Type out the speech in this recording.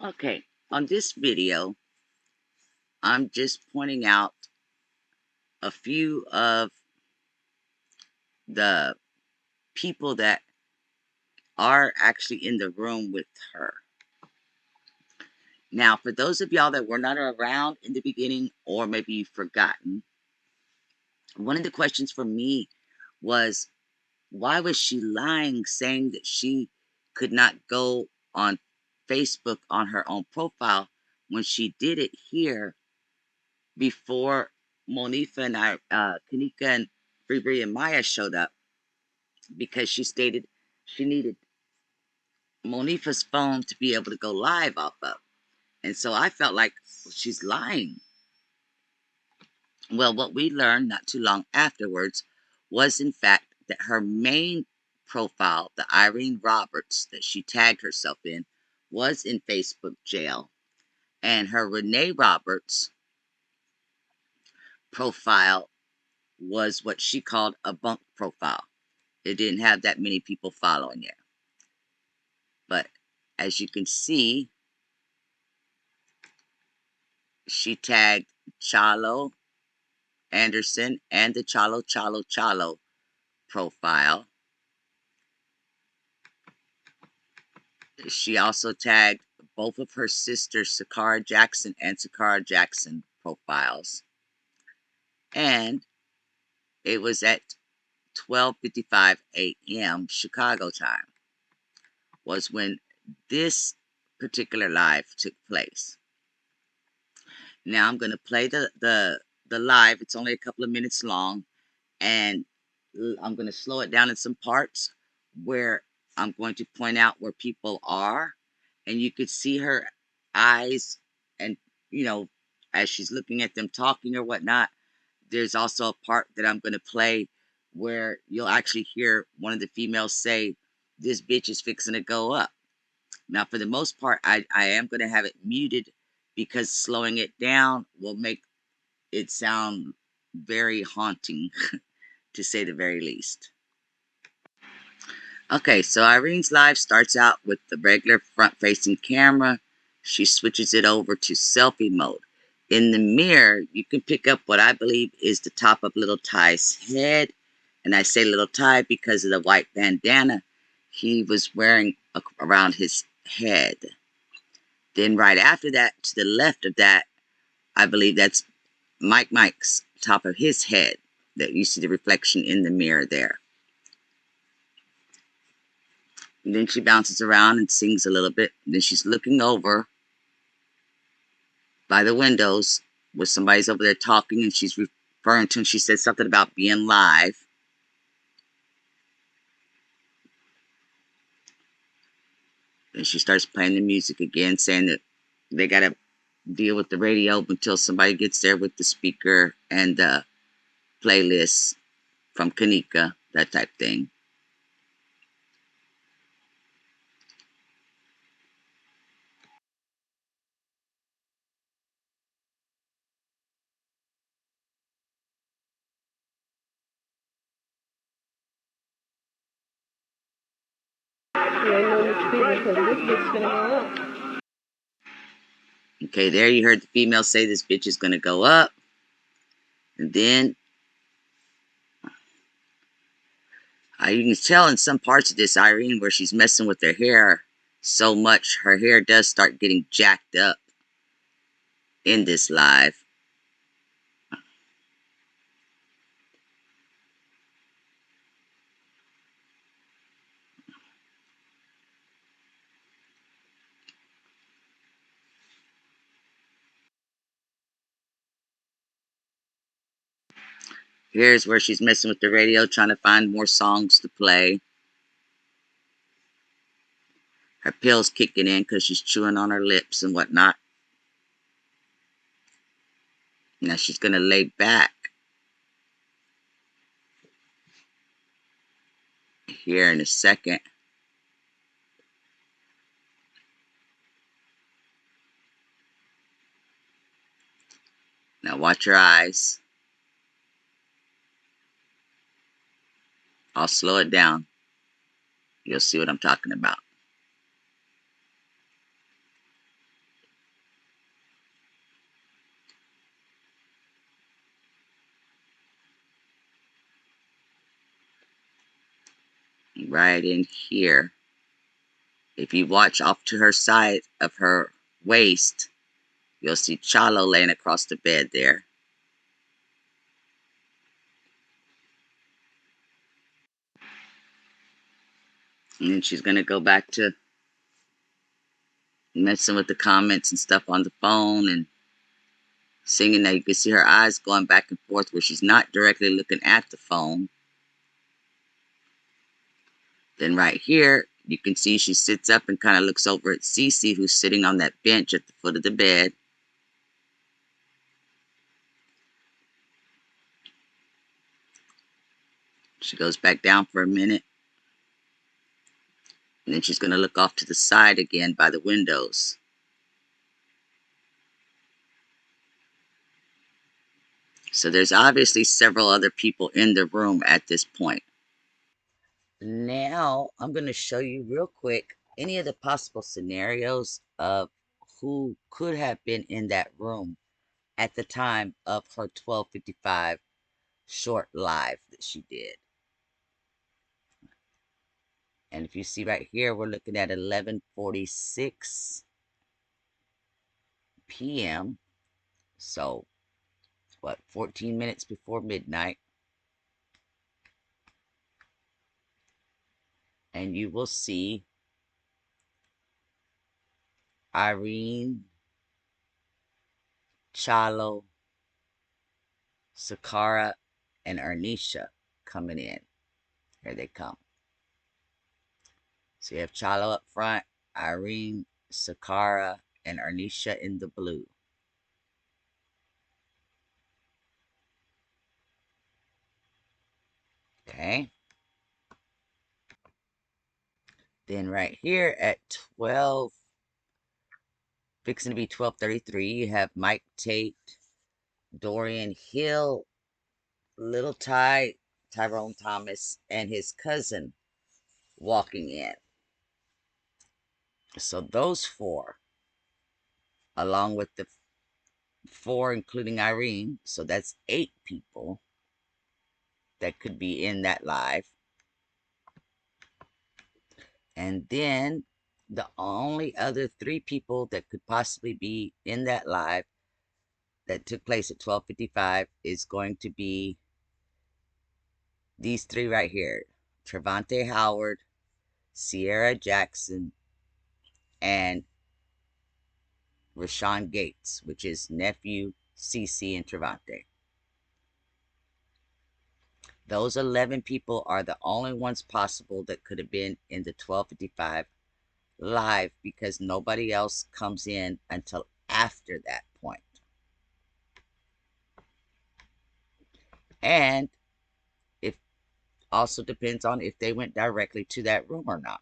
Okay, on this video, I'm just pointing out a few of the people that are actually in the room with her. Now, for those of y'all that were not around in the beginning, or maybe you've forgotten, one of the questions for me was, why was she lying, saying that she could not go on Facebook on her own profile when she did it here before Monifa and Kenneka and Bree and Maya showed up, because she stated she needed Monifa's phone to be able to go live off of. And so I felt like, well, she's lying. Well, what we learned not too long afterwards was, in fact, that her main profile, the Irene Roberts that she tagged herself in, was in Facebook jail. And her Renee Roberts profile was what she called a bunk profile. It didn't have that many people following it. But as you can see, she tagged Chalo Anderson and the Chalo profile. She also tagged both of her sisters, Sakara Jackson and Sakara Jackson profiles. And it was at 12:55 a.m. Chicago time was when this particular live took place. Now I'm going to play the live. It's only a couple of minutes long, and I'm going to slow it down in some parts where I'm going to point out where people are, and you could see her eyes, and you know, as she's looking at them talking or whatnot. There's also a part that I'm going to play where you'll actually hear one of the females say, "This bitch is fixing to go up." Now, for the most part, I am going to have it muted, because slowing it down will make it sound very haunting, to say the very least. Okay, so Irene's live starts out with the regular front-facing camera. She switches it over to selfie mode. In the mirror, you can pick up what I believe is the top of Little Ty's head. And I say Little Ty because of the white bandana he was wearing around his head. Then right after that, to the left of that, I believe that's Mike's top of his head, that you see the reflection in the mirror there. And then she bounces around and sings a little bit. And then she's looking over by the windows where somebody's over there talking, and she's referring to him. She said something about being live. Then she starts playing the music again, saying that they got to deal with the radio until somebody gets there with the speaker and the playlist from Kenneka, that type thing. Okay, there you heard the female say this bitch is gonna go up. And then you can tell in some parts of this Irene where she's messing with her hair so much, her hair does start getting jacked up in this live. Here's where she's messing with the radio, trying to find more songs to play. Her pill's kicking in because she's chewing on her lips and whatnot. Now she's going to lay back here in a second. Now watch your eyes. I'll slow it down. You'll see what I'm talking about. right in here. If you watch off to her side of her waist, you'll see Chalo laying across the bed there. And then she's going to go back to messing with the comments and stuff on the phone and singing. Now you can see her eyes going back and forth where she's not directly looking at the phone. Then right here, you can see she sits up and kind of looks over at Cece, who's sitting on that bench at the foot of the bed. She goes back down for a minute. And then she's going to look off to the side again by the windows. So there's obviously several other people in the room at this point. Now I'm going to show you real quick any of the possible scenarios of who could have been in that room at the time of her 12:55 short live that she did. And if you see right here, we're looking at 11:46 p.m. So, what, 14 minutes before midnight. And you will see Irene, Chalo, Sakara, and Ernisha coming in. Here they come. So you have Chalo up front, Irene, Sakara, and Ernisha in the blue. Okay. Then right here at 12, fixing to be 12:33, you have Mike Tate, Dorian Hill, Little Ty, Tyrone Thomas, and his cousin walking in. So those four, along with the four, including Irene, so that's 8 people that could be in that live. And then the only other 3 people that could possibly be in that live that took place at 12:55 is going to be these 3 right here: Trevante Howard, Sierra Jackson, and Rashawn Gates, which is nephew, CC, and Trevante. Those 11 people are the only ones possible that could have been in the 12:55 live because nobody else comes in until after that point. And it also depends on if they went directly to that room or not.